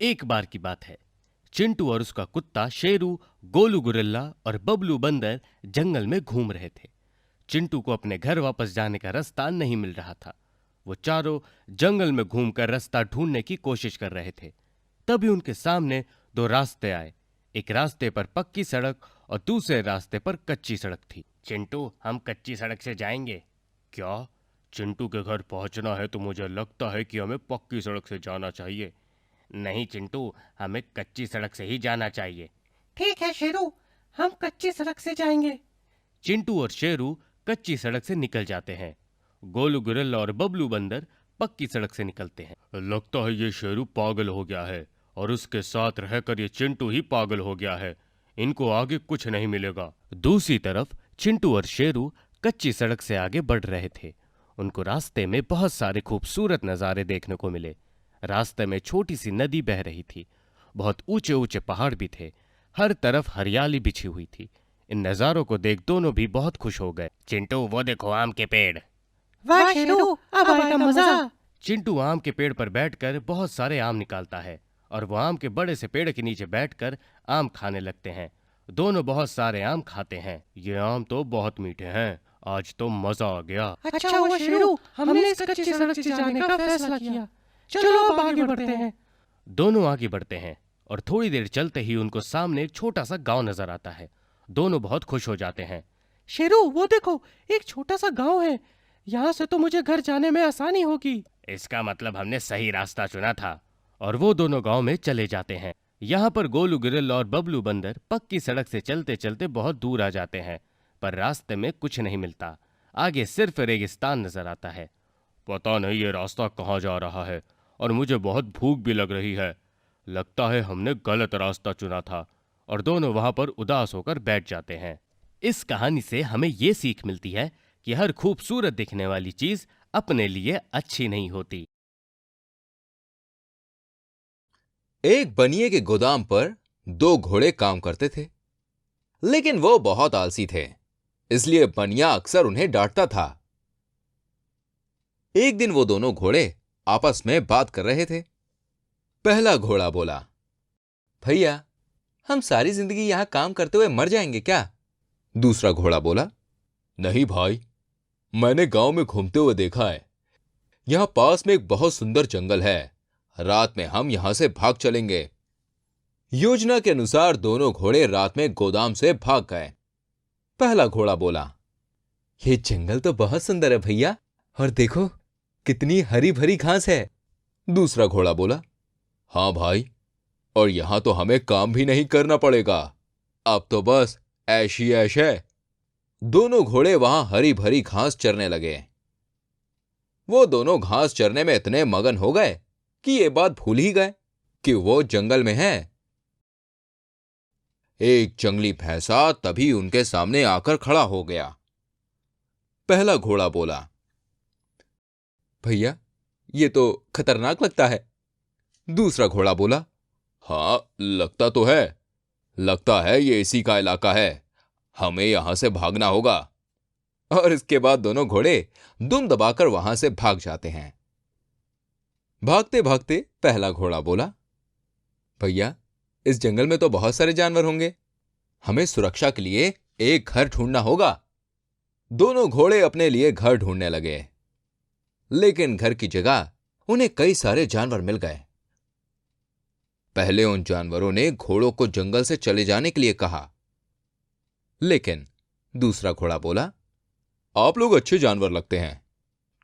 एक बार की बात है। चिंटू और उसका कुत्ता शेरू, गोलू गुरिल्ला और बबलू बंदर जंगल में घूम रहे थे। चिंटू को अपने घर वापस जाने का रास्ता नहीं मिल रहा था। वो चारों जंगल में घूमकर रास्ता ढूंढने की कोशिश कर रहे थे। तभी उनके सामने दो रास्ते आए। एक रास्ते पर पक्की सड़क और दूसरे रास्ते पर कच्ची सड़क थी। चिंटू, हम कच्ची सड़क से जाएंगे। क्या? चिंटू के घर पहुंचना है तो मुझे लगता है कि हमें पक्की सड़क से जाना चाहिए। नहीं चिंटू, हमें कच्ची सड़क से ही जाना चाहिए। ठीक है शेरू, हम कच्ची सड़क से जाएंगे। चिंटू और शेरू कच्ची सड़क से निकल जाते हैं। गोलू गुरिल्ला और बबलू बंदर पक्की सड़क से निकलते हैं। लगता है ये शेरू पागल हो गया है और उसके साथ रहकर ये चिंटू ही पागल हो गया है। इनको आगे कुछ नहीं मिलेगा। दूसरी तरफ चिंटू और शेरू कच्ची सड़क से आगे बढ़ रहे थे। उनको रास्ते में बहुत सारे खूबसूरत नज़ारे देखने को मिले। रास्ते में छोटी सी नदी बह रही थी। बहुत ऊंचे ऊंचे पहाड़ भी थे। हर तरफ हरियाली बिछी हुई थी। इन नज़ारों को देख दोनों भी बहुत खुश हो गए। चिंटू, वो देखो आम के पेड़। वाह शेरू, अब आएगा मजा। चिंटू आम के पेड़ पर बैठकर बहुत सारे आम निकालता है और वो आम के बड़े से पेड़ के नीचे बैठकर आम खाने लगते हैं। दोनों बहुत सारे आम खाते हैं। ये आम तो बहुत मीठे हैं। आज तो मजा आ गया। अच्छा हुआ शेरू, हमने इस कच्ची सड़क से जाने का फैसला किया। चलो अब आगे बढ़ते हैं। दोनों आगे बढ़ते हैं और थोड़ी देर चलते ही उनको सामने एक छोटा सा गांव नजर आता है। दोनों बहुत खुश हो जाते हैं। शेरू, वो देखो, एक छोटा सा गांव है। यहाँ से तो मुझे घर जाने में आसानी होगी। इसका मतलब हमने सही रास्ता चुना था। और वो दोनों गांव में चले जाते हैं। यहाँ पर गोलू गिरिल और बबलू बंदर पक्की सड़क से चलते चलते बहुत दूर आ जाते हैं, पर रास्ते में कुछ नहीं मिलता। आगे सिर्फ रेगिस्तान नजर आता है। पता नहीं ये रास्ता कहाँ जा रहा है और मुझे बहुत भूख भी लग रही है। लगता है हमने गलत रास्ता चुना था। और दोनों वहां पर उदास होकर बैठ जाते हैं। इस कहानी से हमें ये सीख मिलती है कि हर खूबसूरत दिखने वाली चीज अपने लिए अच्छी नहीं होती। एक बनिए के गोदाम पर दो घोड़े काम करते थे, लेकिन वो बहुत आलसी थे, इसलिए बनिया अक्सर उन्हें डांटता था। एक दिन वो दोनों घोड़े आपस में बात कर रहे थे। पहला घोड़ा बोला, भैया, हम सारी जिंदगी यहां काम करते हुए मर जाएंगे क्या? दूसरा घोड़ा बोला, नहीं भाई, मैंने गांव में घूमते हुए देखा है। यहां पास में एक बहुत सुंदर जंगल है। रात में हम यहां से भाग चलेंगे। योजना के अनुसार दोनों घोड़े रात में गोदाम से भाग गए। पहला घोड़ा बोला, ये जंगल तो बहुत सुंदर है भैया, और देखो कितनी हरी भरी घास है। दूसरा घोड़ा बोला, हां भाई, और यहां तो हमें काम भी नहीं करना पड़ेगा। अब तो बस ऐश ही ऐश है। दोनों घोड़े वहां हरी भरी घास चरने लगे। वो दोनों घास चरने में इतने मगन हो गए कि ये बात भूल ही गए कि वो जंगल में हैं। एक जंगली भैंसा तभी उनके सामने आकर खड़ा हो गया। पहला घोड़ा बोला, भैया, ये तो खतरनाक लगता है। दूसरा घोड़ा बोला, हां, लगता तो है। लगता है ये इसी का इलाका है। हमें यहां से भागना होगा। और इसके बाद दोनों घोड़े दुम दबाकर वहां से भाग जाते हैं। भागते भागते पहला घोड़ा बोला, भैया, इस जंगल में तो बहुत सारे जानवर होंगे। हमें सुरक्षा के लिए एक घर ढूंढना होगा। दोनों घोड़े अपने लिए घर ढूंढने लगे, लेकिन घर की जगह उन्हें कई सारे जानवर मिल गए। पहले उन जानवरों ने घोड़ों को जंगल से चले जाने के लिए कहा, लेकिन दूसरा घोड़ा बोला, आप लोग अच्छे जानवर लगते हैं।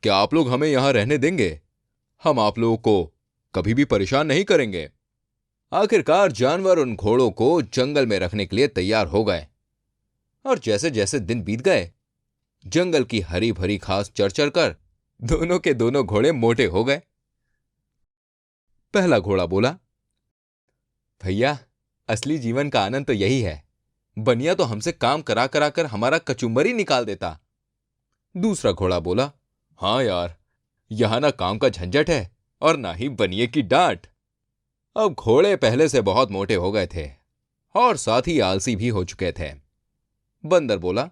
क्या आप लोग हमें यहां रहने देंगे? हम आप लोगों को कभी भी परेशान नहीं करेंगे। आखिरकार जानवर उन घोड़ों को जंगल में रखने के लिए तैयार हो गए। और जैसे जैसे दिन बीत गए, जंगल की हरी भरी घास चर चर कर दोनों के दोनों घोड़े मोटे हो गए। पहला घोड़ा बोला, भैया, असली जीवन का आनंद तो यही है। बनिया तो हमसे काम करा करा कर हमारा कचुम्बर ही निकाल देता। दूसरा घोड़ा बोला, हां यार, यहां ना काम का झंझट है और ना ही बनिए की डांट। अब घोड़े पहले से बहुत मोटे हो गए थे और साथ ही आलसी भी हो चुके थे। बंदर बोला,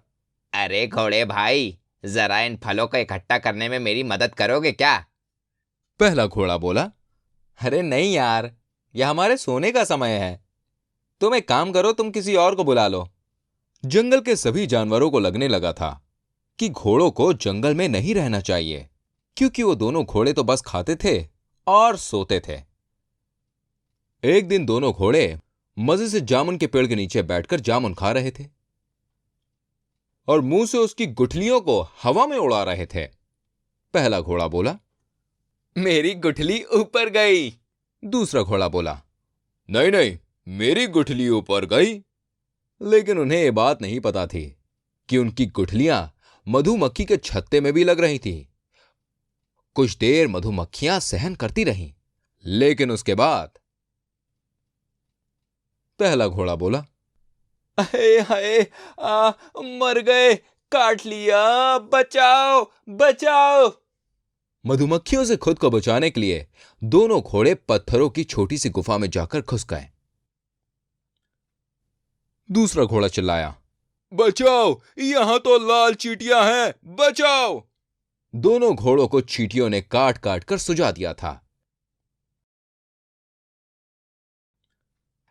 अरे घोड़े भाई, जरा इन फलों को इकट्ठा करने में मेरी मदद करोगे क्या? पहला घोड़ा बोला, अरे नहीं यार, यह हमारे सोने का समय है। तुम एक काम करो, तुम किसी और को बुला लो। जंगल के सभी जानवरों को लगने लगा था कि घोड़ों को जंगल में नहीं रहना चाहिए, क्योंकि वो दोनों घोड़े तो बस खाते थे और सोते थे। एक दिन दोनों घोड़े मजे से जामुन के पेड़ के नीचे बैठकर जामुन खा रहे थे और मुंह से उसकी गुठलियों को हवा में उड़ा रहे थे। पहला घोड़ा बोला, मेरी गुठली ऊपर गई। दूसरा घोड़ा बोला, नहीं नहीं, मेरी गुठली ऊपर गई। लेकिन उन्हें यह बात नहीं पता थी कि उनकी गुठलियां मधुमक्खी के छत्ते में भी लग रही थी। कुछ देर मधुमक्खियां सहन करती रहीं, लेकिन उसके बाद पहला घोड़ा बोला, अरे हाय, मर गए, काट लिया, बचाओ बचाओ। मधुमक्खियों से खुद को बचाने के लिए दोनों घोड़े पत्थरों की छोटी सी गुफा में जाकर घुस गए। दूसरा घोड़ा चिल्लाया, बचाओ, यहां तो लाल चींटियां हैं, बचाओ। दोनों घोड़ों को चींटियों ने काट काट कर सुझा दिया था।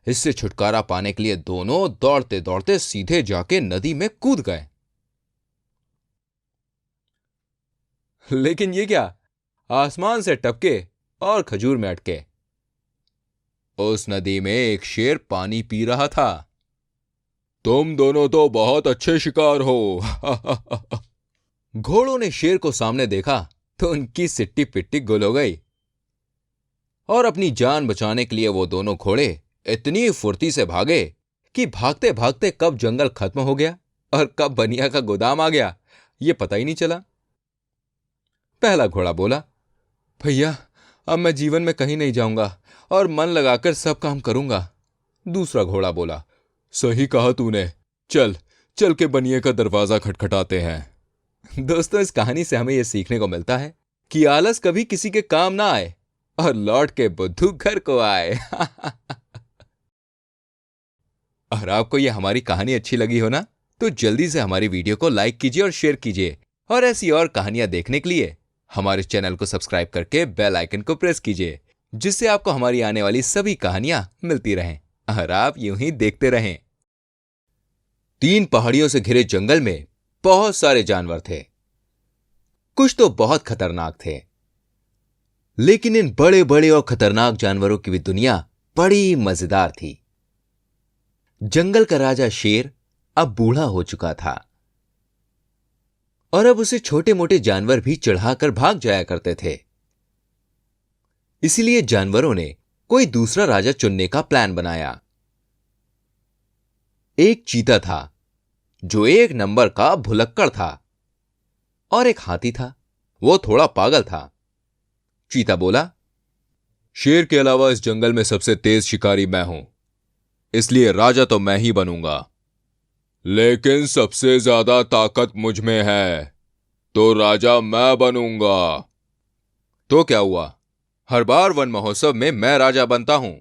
इससे छुटकारा पाने के लिए दोनों दौड़ते दौड़ते सीधे जाके नदी में कूद गए। लेकिन ये क्या, आसमान से टपके और खजूर में अटके। उस नदी में एक शेर पानी पी रहा था। तुम दोनों तो बहुत अच्छे शिकार हो। घोड़ों ने शेर को सामने देखा तो उनकी सिट्टी पिट्टी गुल हो गई और अपनी जान बचाने के लिए वो दोनों घोड़े इतनी फुर्ती से भागे कि भागते भागते कब जंगल खत्म हो गया और कब बनिया का गोदाम आ गया, ये पता ही नहीं चला। पहला घोड़ा बोला, भैया, अब मैं जीवन में कहीं नहीं जाऊंगा और मन लगाकर सब काम करूंगा। दूसरा घोड़ा बोला, सही कहा तूने, चल चल के बनिए का दरवाजा खटखटाते हैं। दोस्तों, इस कहानी से हमें यह सीखने को मिलता है कि आलस कभी किसी के काम ना आए और लौट के बुद्धू घर को आए। और आपको यह हमारी कहानी अच्छी लगी हो ना, तो जल्दी से हमारी वीडियो को लाइक कीजिए और शेयर कीजिए, और ऐसी और कहानियां देखने के लिए हमारे चैनल को सब्सक्राइब करके बेल आइकन को प्रेस कीजिए, जिससे आपको हमारी आने वाली सभी कहानियां मिलती रहें और आप यूं ही देखते रहें। 3 पहाड़ियों से घिरे जंगल में बहुत सारे जानवर थे। कुछ तो बहुत खतरनाक थे, लेकिन इन बड़े बड़े और खतरनाक जानवरों की भी दुनिया बड़ी मजेदार थी। जंगल का राजा शेर अब बूढ़ा हो चुका था और अब उसे छोटे मोटे जानवर भी चढ़ाकर भाग जाया करते थे। इसलिए जानवरों ने कोई दूसरा राजा चुनने का प्लान बनाया। एक चीता था जो 1 नंबर का भुलक्कड़ था, और एक हाथी था, वो थोड़ा पागल था। चीता बोला, शेर के अलावा इस जंगल में सबसे तेज शिकारी मैं हूं, इसलिए राजा तो मैं ही बनूंगा। लेकिन सबसे ज्यादा ताकत मुझ में है, तो राजा मैं बनूंगा। तो क्या हुआ, हर बार वन महोत्सव में मैं राजा बनता हूं,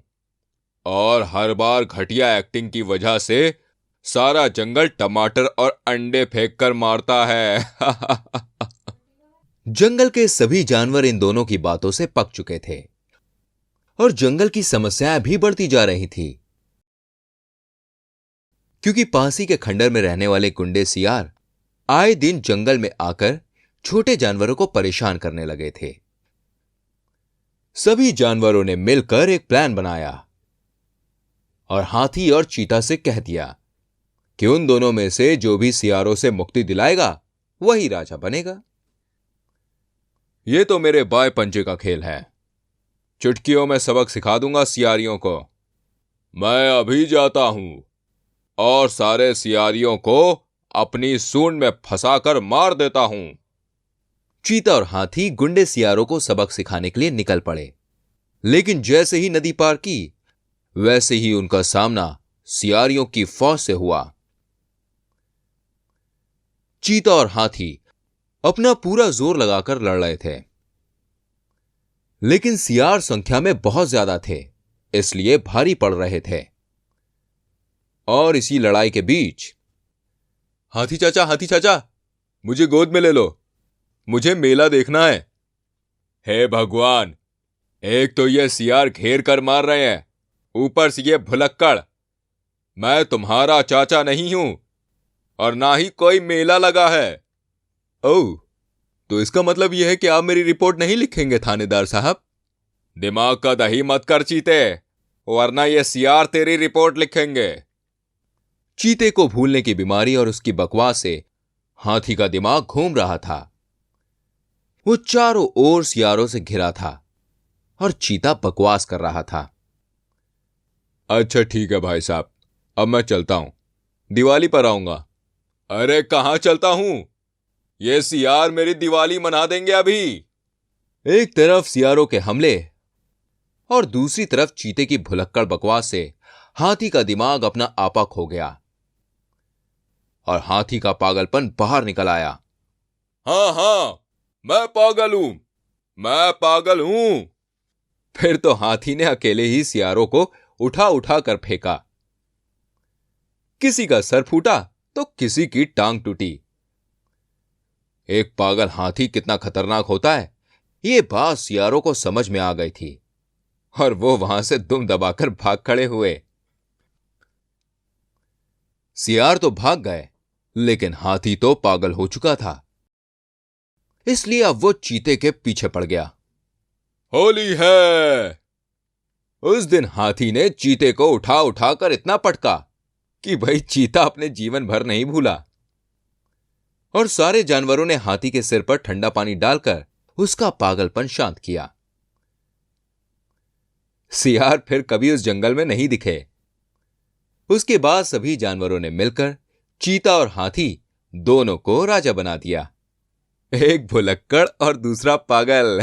और हर बार घटिया एक्टिंग की वजह से सारा जंगल टमाटर और अंडे फेंक कर मारता है। जंगल के सभी जानवर इन दोनों की बातों से पक चुके थे और जंगल की समस्याएं भी बढ़ती जा रही थी, क्योंकि पास ही के खंडर में रहने वाले गुंडे सियार आए दिन जंगल में आकर छोटे जानवरों को परेशान करने लगे थे। सभी जानवरों ने मिलकर एक प्लान बनाया और हाथी और चीता से कह दिया कि उन दोनों में से जो भी सियारों से मुक्ति दिलाएगा वही राजा बनेगा। यह तो मेरे बाएं पंजे का खेल है, चुटकियों में सबक सिखा दूंगा सियारियों को। मैं अभी जाता हूं और सारे सियारियों को अपनी सूंड में फंसाकर मार देता हूं। चीता और हाथी गुंडे सियारों को सबक सिखाने के लिए निकल पड़े, लेकिन जैसे ही नदी पार की वैसे ही उनका सामना सियारियों की फौज से हुआ। चीता और हाथी अपना पूरा जोर लगाकर लड़ रहे थे, लेकिन सियार संख्या में बहुत ज्यादा थे, इसलिए भारी पड़ रहे थे। और इसी लड़ाई के बीच, हाथी चाचा, मुझे गोद में ले लो, मुझे मेला देखना है। हे भगवान, एक तो ये सियार घेर कर मार रहे हैं ऊपर से ये भुलक्कड़। मैं तुम्हारा चाचा नहीं हूं और ना ही कोई मेला लगा है। ओह, तो इसका मतलब यह है कि आप मेरी रिपोर्ट नहीं लिखेंगे थानेदार साहब? दिमाग का दही मत कर चीते, वरना ये सियार तेरी रिपोर्ट लिखेंगे। चीते को भूलने की बीमारी और उसकी बकवास से हाथी का दिमाग घूम रहा था। वो चारों ओर सियारों से घिरा था और चीता बकवास कर रहा था। अच्छा ठीक है भाई साहब, अब मैं चलता हूं, दिवाली पर आऊंगा। अरे कहां चलता हूं? ये सियार मेरी दिवाली मना देंगे अभी। एक तरफ सियारों के हमले और दूसरी तरफ चीते की भुलक्कड़ बकवास से हाथी का दिमाग अपना आपा खो गया और हाथी का पागलपन बाहर निकल आया। हाँ, मैं पागल हूं, मैं पागल हूं। फिर तो हाथी ने अकेले ही सियारों को उठा उठा कर फेंका। किसी का सर फूटा तो किसी की टांग टूटी। एक पागल हाथी कितना खतरनाक होता है, ये बात सियारों को समझ में आ गई थी और वो वहां से दुम दबाकर भाग खड़े हुए। सियार तो भाग गए, लेकिन हाथी तो पागल हो चुका था, इसलिए अब वो चीते के पीछे पड़ गया। होली है। उस दिन हाथी ने चीते को उठा उठाकर इतना पटका कि भाई चीता अपने जीवन भर नहीं भूला। और सारे जानवरों ने हाथी के सिर पर ठंडा पानी डालकर उसका पागलपन शांत किया। सियार फिर कभी उस जंगल में नहीं दिखे। उसके बाद सभी जानवरों ने मिलकर चीता और हाथी दोनों को राजा बना दिया। एक भुलक्कड़ और दूसरा पागल।